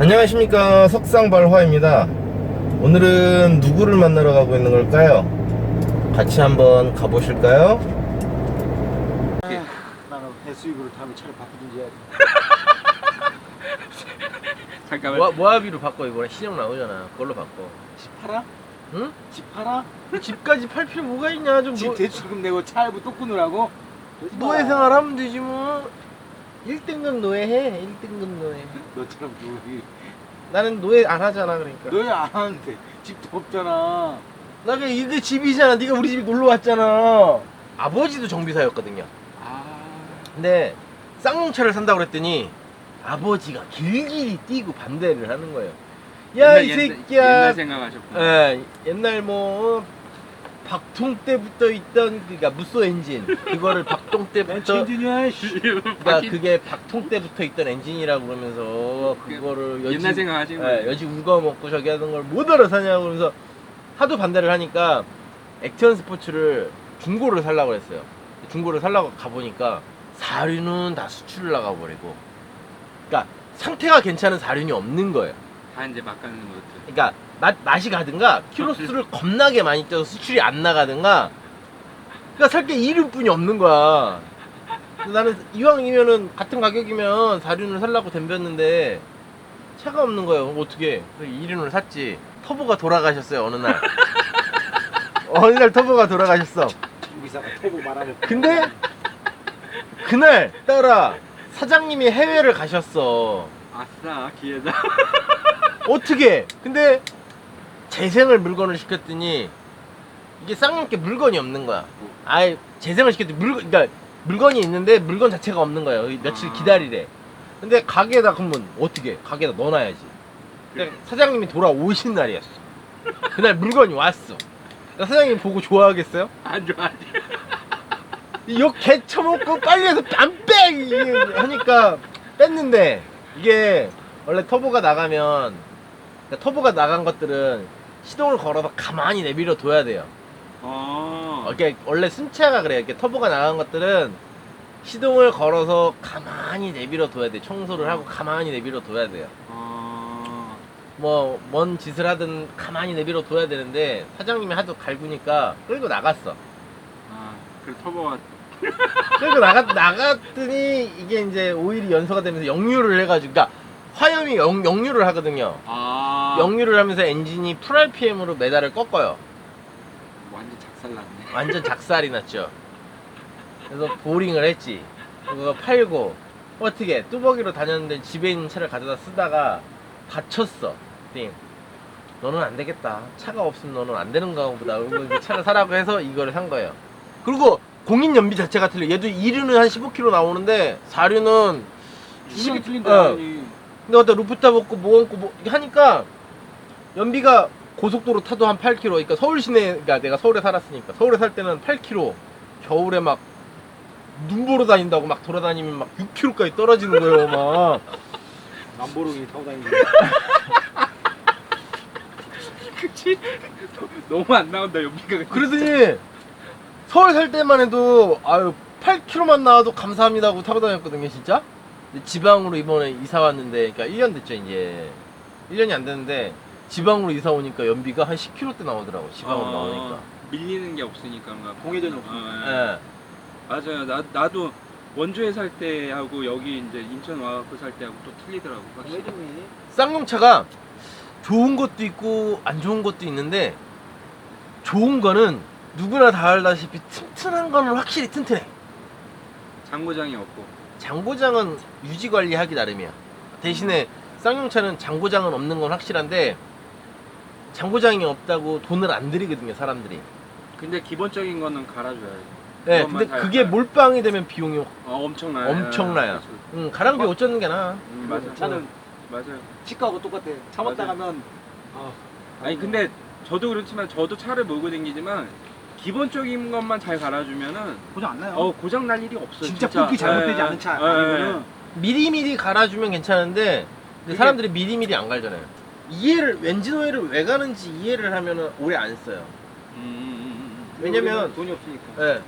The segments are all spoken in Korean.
안녕하십니까, 석상발화입니다. 오늘은 누구를 만나러 가고 있는 걸까요? 같이 한번 가보실까요? 나는 SUV로 다음에 차를 바꾸든지 해야 돼. 잠깐만. 모하비로 바꿔. 이번에 신형 나오잖아. 그걸로 바꿔. 집 팔아? 응? 집 팔아? 집까지 팔 필요 뭐가 있냐. 좀 집 대출금 내고 차 할부 또 끊으라고? 노예 생활하면 되지 뭐. 1등급 노예해. 1등급 노예. 너처럼 누구 나는 노예 안 하잖아. 그러니까 너희 안 하는데 집도 없잖아. 나 그냥 이게 집이잖아. 네가 우리 집에 놀러 왔잖아. 아버지도 정비사였거든요. 아, 근데 쌍용차를 산다고 그랬더니 아버지가 길길이 뛰고 반대를 하는 거예요. 야, 이 새끼야. 옛날 생각하셨구나. 예, 옛날 뭐 박통 때부터 있던 그니까 무쏘 엔진 그거를 박통 때부터 엔지니어야 씨. 그러니까 그게 박통 때부터 있던 엔진이라고 그러면서 그거를 옛날 생각하시는 예, 거예요. 여지 우거 먹고 저기 하는 걸 못 알아 사냐고 그러면서 하도 반대를 하니까 액티언 스포츠를 중고를 살라고 했어요. 중고를 살라고 가보니까 사륜은 다 수출을 나가버리고, 그러니까 상태가 괜찮은 사륜이 없는 거예요. 다 이제 막 가는 것들. 그러니까 맛이 가든가 키로수를 겁나게 많이 쪄서 수출이 안 나가든가, 그러니까 살 게 이름뿐이 없는 거야. 나는 이왕이면은 같은 가격이면 사륜을 살라고 덤볐는데 차가 없는 거예요. 어떻게? 그래서 이륜을 샀지. 터보가 돌아가셨어요. 어느 날. 어느 날 터보가 돌아가셨어. 중기사가 태고 말하면. 근데 그날 따라 사장님이 해외를 가셨어. 아싸 기회다. 어떻게? 근데 재생을 물건을 시켰더니 이게 쌍용께 물건이 없는 거야. 아예 재생을 시켰더니 그러니까 물건이 있는데 물건 자체가 없는 거야. 며칠 기다리래. 근데 가게에다 그러면 어떻게? 가게에다 넣어놔야지. 근데 사장님이 돌아오신 날이었어. 그날 물건이 왔어. 사장님 보고 좋아하겠어요? 안 좋아. 욕 개쳐먹고 빨리 해서 안 빼! 하니까 뺐는데, 이게 원래 터보가 나가면, 그러니까 터보가 나간 것들은 시동을 걸어서 가만히 내버려 둬야 돼요. 이게 원래 순차가 그래요. 이렇게 터보가 나간 것들은 시동을 걸어서 가만히 내버려 둬야 돼. 청소를 하고 가만히 내버려 둬야 돼요. 뭐 뭔 짓을 하든 가만히 내버려 둬야 되는데 사장님이 하도 갈구니까 끌고 나갔어. 그 터보가 끌고 나갔더니 이게 이제 오일이 연소가 되면서 역류를 해가지고, 그러니까 화염이 역류를 하거든요. 역류를 하면서 엔진이 풀 RPM으로 메달을 꺾어요. 완전 작살났네. 완전 작살이 났죠. 그래서 보링을 했지. 그거 팔고 어떻게 뚜벅이로 다녔는데 집에 있는 차를 가져다 쓰다가 다쳤어. 띵. 너는 안 되겠다. 차가 없으면 너는 안 되는가 보다. 그리고 차를 사라고 해서 이거를 산 거예요. 그리고 공인 연비 자체가 틀려. 얘도 2륜은 한 15km 나오는데 4륜은 이게 틀린다. 근데 어떤 루프탑 없고 뭐 없고 뭐 하니까 연비가 고속도로 타도 한 8km. 그러니까 서울 시내, 그러니까 내가 서울에 살았으니까 서울에 살 때는 8km. 겨울에 막 눈 보러 다닌다고 막 돌아다니면 막 6km까지 떨어지는 거예요, 막. 남보롱이 타고 다니는. 그치? 너무 안 나온다 연비가. 그러더니 서울 살 때만 해도 아유 8km만 나와도 감사합니다 하고 타고 다녔거든요, 진짜. 근데 지방으로 이번에 이사 왔는데, 그러니까 1년 됐죠, 이제. 1년이 안 됐는데 지방으로 이사 오니까 연비가 한 10km대 나오더라고, 지방으로 나오니까. 밀리는 게 없으니까 뭔가 공회전이 없으니까. 예. 맞아요. 나도 원주에 살 때하고 여기 이제 인천 와갖고 살 때하고 또 틀리더라고. 확실히. 공회전이. 쌍용차가 좋은 것도 있고 안 좋은 것도 있는데, 좋은 거는 누구나 다 알다시피 튼튼한 거는 확실히 튼튼해. 장고장이 없고. 장고장은 유지 관리하기 나름이야. 대신에 쌍용차는 장고장은 없는 건 확실한데, 장고장이 없다고 돈을 안 들이거든요, 사람들이. 근데 기본적인 거는 갈아줘야 네, 그것만 근데 잘 그게 알아요. 몰빵이 되면 비용이 엄청나요. 엄청나요. 그렇죠. 가랑비 옷 젖는 게 나아. 맞아요. 차는 맞아요. 치과하고 똑같아. 참았다 맞아요. 가면. 아니 근데 저도 그렇지만 저도 차를 몰고 다니지만 기본적인 것만 잘 갈아주면은 고장 안 나요. 고장 날 일이 없어요. 진짜 뽑기 잘못되지 않은 차 아니면은 미리미리 갈아주면 괜찮은데, 근데 그게- 사람들이 미리미리 안 갈잖아요. 엔진 오일을 왜 가는지 이해를 하면은 오래 안 써요. 왜냐면 돈이 없으니까. 예.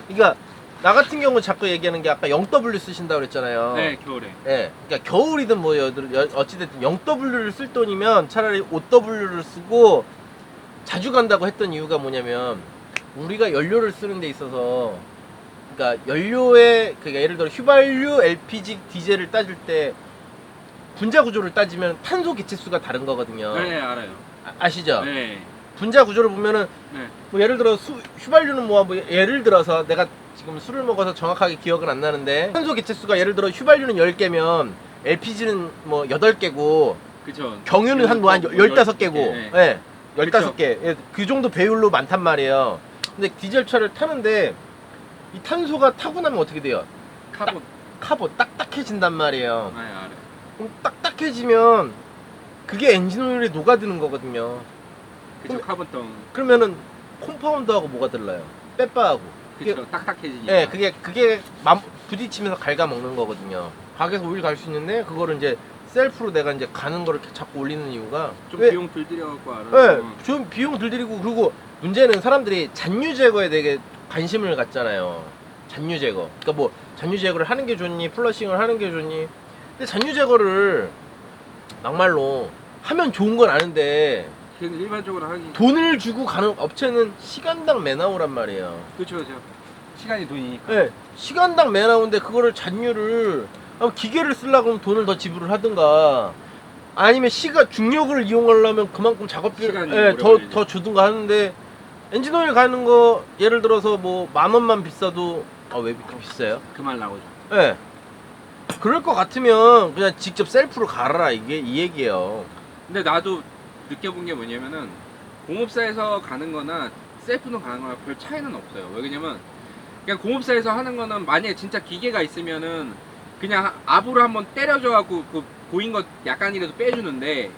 그러니까 나 같은 경우는 자꾸 얘기하는 게 아까 0W 쓰신다고 그랬잖아요. 네, 겨울에. 예, 그러니까 겨울이든 뭐 어찌됐든 0W를 쓸 돈이면 차라리 5W를 쓰고 자주 간다고 했던 이유가 뭐냐면 우리가 연료를 쓰는 데 있어서 그러니까 연료에 그러니까 예를 들어 휘발유, LPG, 디젤을 따질 때 분자 구조를 따지면 탄소 개체수가 다른 거거든요. 네, 알아요. 아시죠? 네. 분자 구조를 보면은 네. 뭐 예를 들어 휘발유는 뭐 예를 들어서 내가 지금 술을 먹어서 정확하게 기억은 안 나는데 탄소 개체수가 예를 들어 휘발유는 10개면 LPG는 뭐 8개고 그쵸. 경유는 한 15개고 네. 예. 15개. 그쵸. 예, 그 정도 배율로 많단 말이에요. 근데 디젤차를 타는데 이 탄소가 타고 나면 어떻게 돼요? 카본. 딱딱해진단 말이에요. 네, 알아요. 그럼 딱딱해지면 그게 엔진오일에 녹아드는 거거든요. 그쵸, 카본덩. 그러면은 콤파운드하고 뭐가 달라요? 빼빠하고. 그쵸, 딱딱해지니까. 예, 그게 부딪히면서 갉아먹는 거거든요. 가게에서 오일 갈 수 있는데 그거를 이제 셀프로 내가 이제 가는 거를 자꾸 올리는 이유가 좀 왜- 비용 들 들여갖고 알아요. 예, 좀 비용 들 들이고 그리고 문제는 사람들이 잔유 제거에 되게 관심을 갖잖아요. 잔유 제거. 그러니까 뭐 잔유 제거를 하는 게 좋니, 플러싱을 하는 게 좋니. 근데 잔유 제거를 막말로 하면 좋은 건 아는데 그냥 일반적으로 하기. 돈을 주고 가는 업체는 시간당 매나오란 말이에요. 그쵸. 시간이 돈이니까. 예, 시간당 매나오인데 그거를 잔유를 기계를 쓰려고 하면 돈을 더 지불을 하든가 아니면 중력을 이용하려면 그만큼 작업비를 시간이 예, 오래 걸리죠. 더 주든가 하는데 엔진오일 가는 거 예를 들어서 뭐 10,000원만 비싸도 왜 이렇게 비싸요? 그 말 나오죠. 예. 그럴 것 같으면 그냥 직접 셀프로 갈아라 이게 이 얘기예요. 근데 나도 느껴본 게 뭐냐면은 공업사에서 가는 거나 셀프로 가는 거나 별 차이는 없어요. 왜냐면 그냥 공업사에서 하는 거는 만약에 진짜 기계가 있으면은 그냥 압으로 한번 때려줘갖고 그 보인 것 약간이라도 빼주는데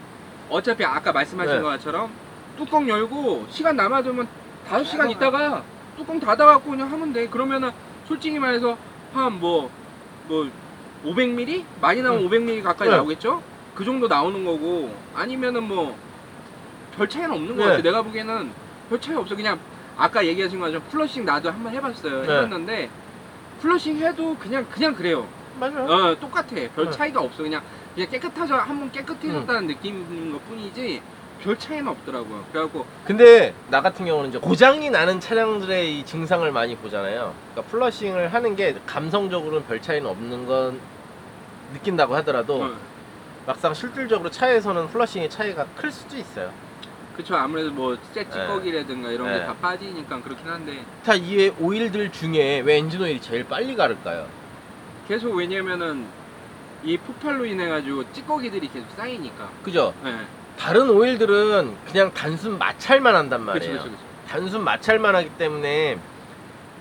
어차피 아까 말씀하신 네. 것처럼 뚜껑 열고 시간 남아두면 5시간 있다가 뚜껑 닫아갖고 그냥 하면 돼. 그러면은 솔직히 말해서 한 뭐 500ml? 많이 나오면 500ml 가까이 네. 나오겠죠? 그 정도 나오는 거고 아니면은 뭐 별 차이는 없는 것 네. 같아. 내가 보기에는 별 차이 없어. 그냥 아까 얘기하신 것처럼 플러싱 나도 한번 해봤어요. 네. 해봤는데 플러싱 해도 그냥 그래요. 맞아요. 똑같아. 별 네. 차이가 없어. 그냥 깨끗하죠. 한번 깨끗해졌다는 느낌인 것 뿐이지 별 차이는 없더라고요. 그래갖고 근데 나 같은 경우는 이제 고장이 나는 차량들의 이 증상을 많이 보잖아요. 그러니까 플러싱을 하는 게 감성적으로는 별 차이는 없는 건 느낀다고 하더라도 막상 실질적으로 차에서는 플러싱의 차이가 클 수도 있어요. 그쵸. 아무래도 뭐 쇠 찌꺼기라든가 이런 게 네. 다 빠지니까 그렇긴 한데 자, 이 오일들 중에 왜 엔진오일이 제일 빨리 가를까요? 계속 왜냐면은 이 폭발로 인해 가지고 찌꺼기들이 계속 쌓이니까. 그죠? 네. 다른 오일들은 그냥 단순 마찰만 한단 말이에요. 그쵸. 단순 마찰만 하기 때문에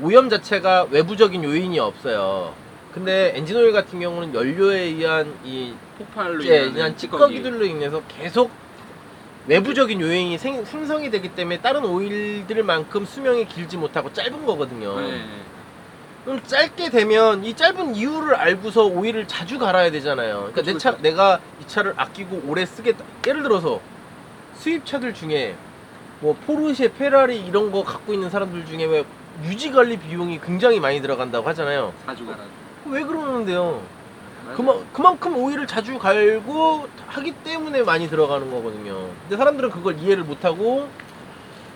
오염 자체가 외부적인 요인이 없어요. 근데 엔진오일 같은 경우는 연료에 의한 이 폭발로 의한 인한 찌꺼기들로 인해서 계속 외부적인 요인이 생성이 되기 때문에 다른 오일들만큼 수명이 길지 못하고 짧은 거거든요. 네. 그럼 짧게 되면 이 짧은 이유를 알고서 오일을 자주 갈아야 되잖아요. 그러니까 그쵸. 내가 이 차를 아끼고 오래 쓰겠다. 예를 들어서 수입차들 중에 뭐 포르쉐, 페라리 이런 거 갖고 있는 사람들 중에 왜 유지 관리 비용이 굉장히 많이 들어간다고 하잖아요. 자주 갈아. 왜 그러는데요? 그만큼 오일을 자주 갈고 하기 때문에 많이 들어가는 거거든요. 근데 사람들은 그걸 이해를 못하고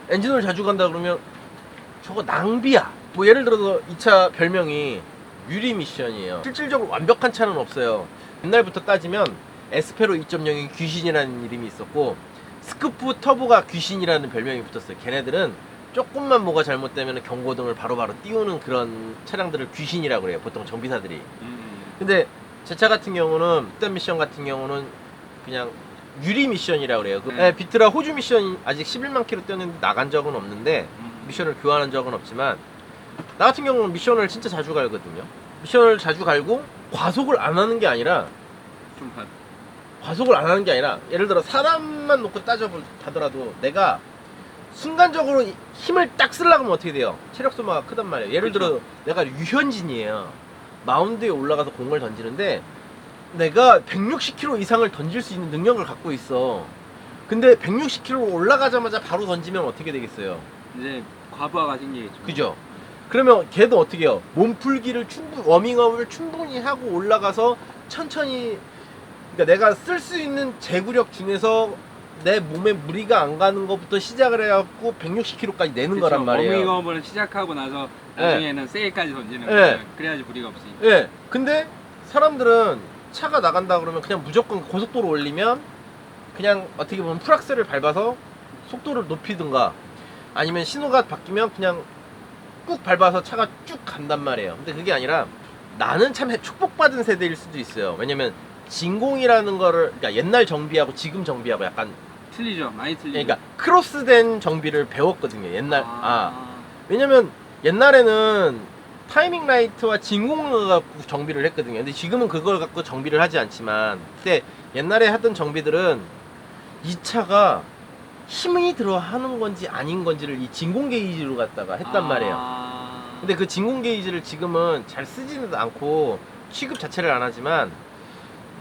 엔진오일 자주 간다 그러면 저거 낭비야. 뭐 예를 들어서 이 차 별명이 유리 미션이에요. 실질적으로 완벽한 차는 없어요. 옛날부터 따지면 에스페로 2.0이 귀신이라는 이름이 있었고 스쿠프 터보가 귀신이라는 별명이 붙었어요. 걔네들은 조금만 뭐가 잘못되면 경고등을 바로바로 띄우는 그런 차량들을 귀신이라고 그래요. 보통 정비사들이. 근데 제 차 같은 경우는 일단 미션 같은 경우는 그냥 유리 미션이라고 그래요. 비트라 호주 미션 아직 11만 킬로 뛰었는데 나간 적은 없는데 미션을 교환한 적은 없지만 나 같은 경우는 미션을 진짜 자주 갈거든요. 미션을 자주 갈고 과속을 안 하는 게 아니라 예를 들어 사람만 놓고 따져보더라도 내가 순간적으로 힘을 딱 쓰려고 하면 어떻게 돼요? 체력 소모가 크단 말이에요. 예를 들어 내가 유현진이에요. 마운드에 올라가서 공을 던지는데 내가 160km 이상을 던질 수 있는 능력을 갖고 있어. 근데 160km 올라가자마자 바로 던지면 어떻게 되겠어요? 이제 과부하가 생기겠죠. 그죠? 그러면 걔도 어떻게 해요? 몸풀기를 워밍업을 충분히 하고 올라가서 천천히, 그러니까 내가 쓸 수 있는 제구력 중에서 내 몸에 무리가 안 가는 것부터 시작을 해갖고 160kg까지 내는 거란 말이에요. 워밍업을 시작하고 나서 나중에는 세일까지 던지는 네. 거예요. 그래야지 무리가 없으니까. 예. 근데 사람들은 차가 나간다 그러면 그냥 무조건 고속도로 올리면 그냥 어떻게 보면 풀악셀을 밟아서 속도를 높이든가 아니면 신호가 바뀌면 그냥 꾹 밟아서 차가 쭉 간단 말이에요. 근데 그게 아니라 나는 참 축복받은 세대일 수도 있어요. 왜냐면 진공이라는 거를, 그러니까 옛날 정비하고 지금 정비하고 약간, 틀리죠. 많이 틀리죠. 그러니까 크로스된 정비를 배웠거든요. 옛날. 왜냐면 옛날에는 타이밍 라이트와 진공을 갖고 정비를 했거든요. 근데 지금은 그걸 갖고 정비를 하지 않지만, 그때 옛날에 하던 정비들은 이 차가 힘이 들어하는 건지 아닌 건지를 이 진공 게이지로 갖다가 했단 말이에요. 근데 그 진공 게이지를 지금은 잘 쓰지는 않고 취급 자체를 안 하지만,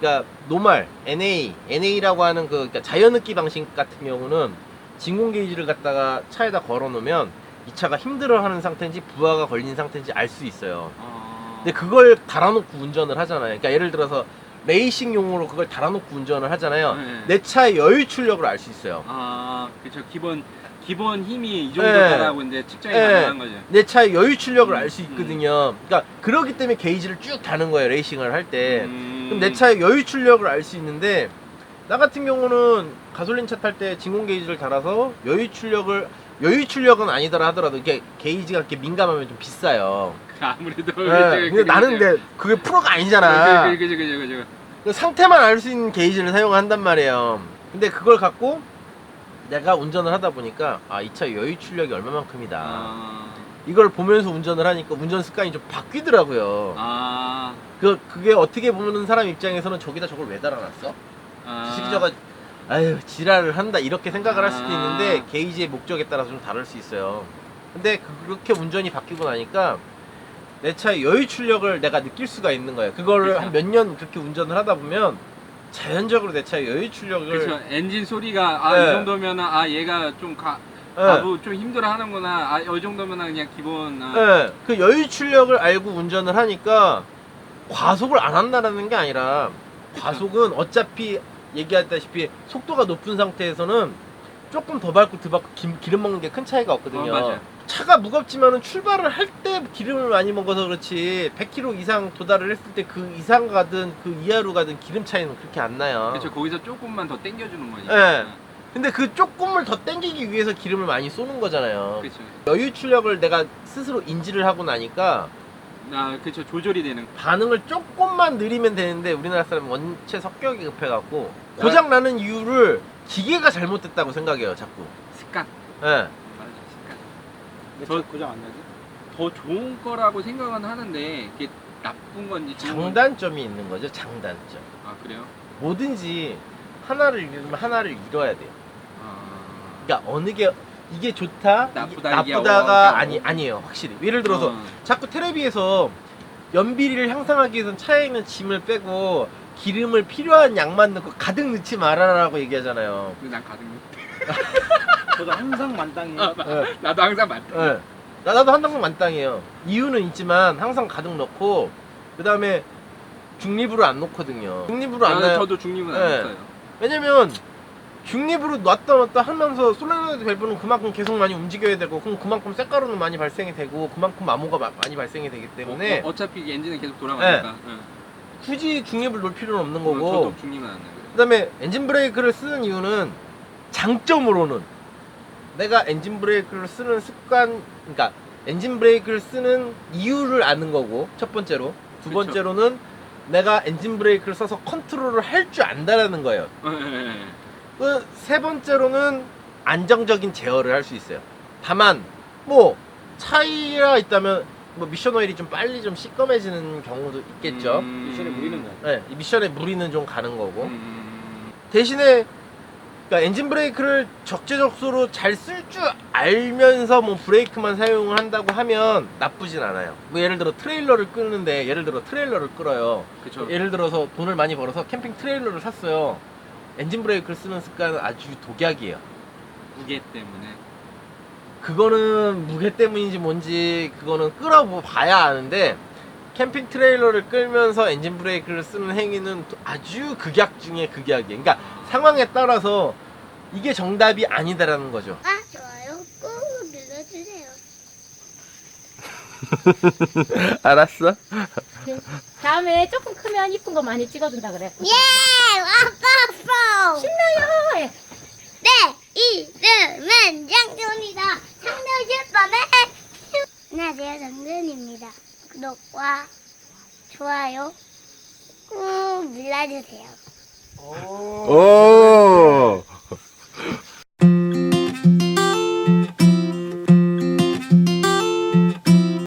그러니까 노말, NA라고 하는 그 그러니까 자연흡기 방식 같은 경우는 진공 게이지를 갖다가 차에다 걸어 놓으면 이 차가 힘들어하는 상태인지 부하가 걸린 상태인지 알 수 있어요. 근데 그걸 달아놓고 운전을 하잖아요. 그러니까 예를 들어서 레이싱용으로 그걸 달아놓고 운전을 하잖아요. 네. 내 차의 여유 출력을 알 수 있어요. 그렇죠. 기본 힘이 이 정도 네. 다라고 이제 측정이 네. 가능한 거죠. 내 차의 여유 출력을 알 수 있거든요. 그러니까 그렇기 때문에 게이지를 쭉 다는 거예요. 레이싱을 할 때. 그럼 내 차의 여유 출력을 알 수 있는데, 나 같은 경우는 가솔린 차 탈 때 진공 게이지를 달아서 여유 출력은 아니더라 하더라도 이게 게이지가 그렇게 민감하면 좀 비싸요. 아무래도. 네. 근데 나는 근데 그게 프로가 아니잖아. 그죠. 그 상태만 알 수 있는 게이지를 사용한단 말이에요. 근데 그걸 갖고 내가 운전을 하다 보니까 이 차 여유 출력이 얼마만큼이다. 이걸 보면서 운전을 하니까 운전 습관이 좀 바뀌더라고요. 그게 어떻게 보는 사람 입장에서는 저기다 저걸 왜 달아놨어? 시기저가 아유 지랄을 한다 이렇게 생각을 할 수도 있는데 게이지의 목적에 따라서 좀 다를 수 있어요. 근데 그렇게 운전이 바뀌고 나니까 내 차의 여유 출력을 내가 느낄 수가 있는 거예요. 그거를 한 몇 년 그렇게 운전을 하다 보면 자연적으로 내 차의 여유 출력을, 그렇죠. 엔진 소리가 네. 이 정도면은 얘가 좀 좀 힘들어 하는구나. 이 정도면은 그냥 기본. 네, 그 여유 출력을 알고 운전을 하니까 과속을 안 한다는 게 아니라, 과속은 어차피 얘기했다시피 속도가 높은 상태에서는 조금 더 밟고 더 밟고 기름 먹는 게 큰 차이가 없거든요. 맞아요. 차가 무겁지만은 출발을 할 때 기름을 많이 먹어서 그렇지 100km 이상 도달을 했을 때 그 이상 가든 그 이하로 가든 기름 차이는 그렇게 안 나요. 그렇죠. 거기서 조금만 더 당겨주는 거니까. 네. 근데 그 조금을 더 땡기기 위해서 기름을 많이 쏘는 거잖아요. 그렇죠. 여유 출력을 내가 스스로 인지를 하고 나니까 그렇죠. 조절이 되는. 반응을 조금만 느리면 되는데 우리나라 사람은 원체 성격이 급해갖고 고장 나는 이유를 기계가 잘못됐다고 생각해요, 자꾸. 습관. 예. 맞아, 습관. 저 고장 안 나지? 더 좋은 거라고 생각은 하는데 이게 나쁜 건지 좋은 건지. 장단점이 있는 거죠, 장단점. 그래요? 뭐든지 하나를 잃으면 하나를 잃어야 돼요. 그러니까 어느 게 이게 좋다, 나쁘다, 이게 나쁘다가 어려워. 아니에요, 확실히. 예를 들어서 자꾸 텔레비에서 연비를 향상하기 위해서는 차에 있는 짐을 빼고 기름을 필요한 양만 넣고 가득 넣지 말아라라고 얘기하잖아요. 근데 난 가득 넣. 저도 항상 만땅이에요. 예. 나도 항상 맞다. 예. 나도 항상 만땅이에요. 이유는 있지만 항상 가득 넣고, 그 다음에 중립으로 안 놓거든요. 중립으로 안 넣어요. 저도 중립은 안 네. 했어요. 왜냐면 중립으로 놨다 하면서 솔레노이드 밸브는 그만큼 계속 많이 움직여야 되고, 그럼 그만큼 쇳가루는 많이 발생이 되고, 그만큼 마모가 많이 발생이 되기 때문에 어차피 이게 엔진은 계속 돌아가니까. 굳이 중립을 놓을 필요는 없는 저도 거고, 중립은 안 해요. 그 다음에 엔진 브레이크를 쓰는 이유는, 장점으로는 내가 엔진 브레이크를 쓰는 습관, 그러니까 엔진 브레이크를 쓰는 이유를 아는 거고, 첫 번째로. 두 그쵸. 번째로는 내가 엔진 브레이크를 써서 컨트롤을 할 줄 안다라는 거예요. 그 세 번째로는 안정적인 제어를 할 수 있어요. 다만 뭐 차이가 있다면 뭐 미션 오일이 좀 빨리 좀 시꺼매지는 경우도 있겠죠. 미션에 무리는 거야. 네, 이 미션에 무리는 좀 가는 거고. 대신에 그러니까 엔진 브레이크를 적재적소로 잘 쓸 줄 알면서 뭐 브레이크만 사용을 한다고 하면 나쁘진 않아요. 뭐 예를 들어 트레일러를 끄는데, 예를 들어 트레일러를 끌어요. 그쵸. 예를 들어서 돈을 많이 벌어서 캠핑 트레일러를 샀어요. 엔진 브레이크를 쓰는 습관은 아주 독약이에요. 무게 때문에. 그거는 무게 때문인지 뭔지 그거는 끌어봐야 아는데 캠핑 트레일러를 끌면서 엔진 브레이크를 쓰는 행위는 아주 극약 중에 극약이에요. 그러니까 상황에 따라서 이게 정답이 아니다라는 거죠. 좋아요 꾹 눌러주세요. 알았어. 다음에 조금 크면 이쁜 거 많이 찍어준다 그래. 예! 와빠뽀! 신나요. 예. 네! 이름은 장준이다. 장준 밤에 안녕하세요. 장준입니다. 구독과 좋아요 꾹 눌러주세요. 오.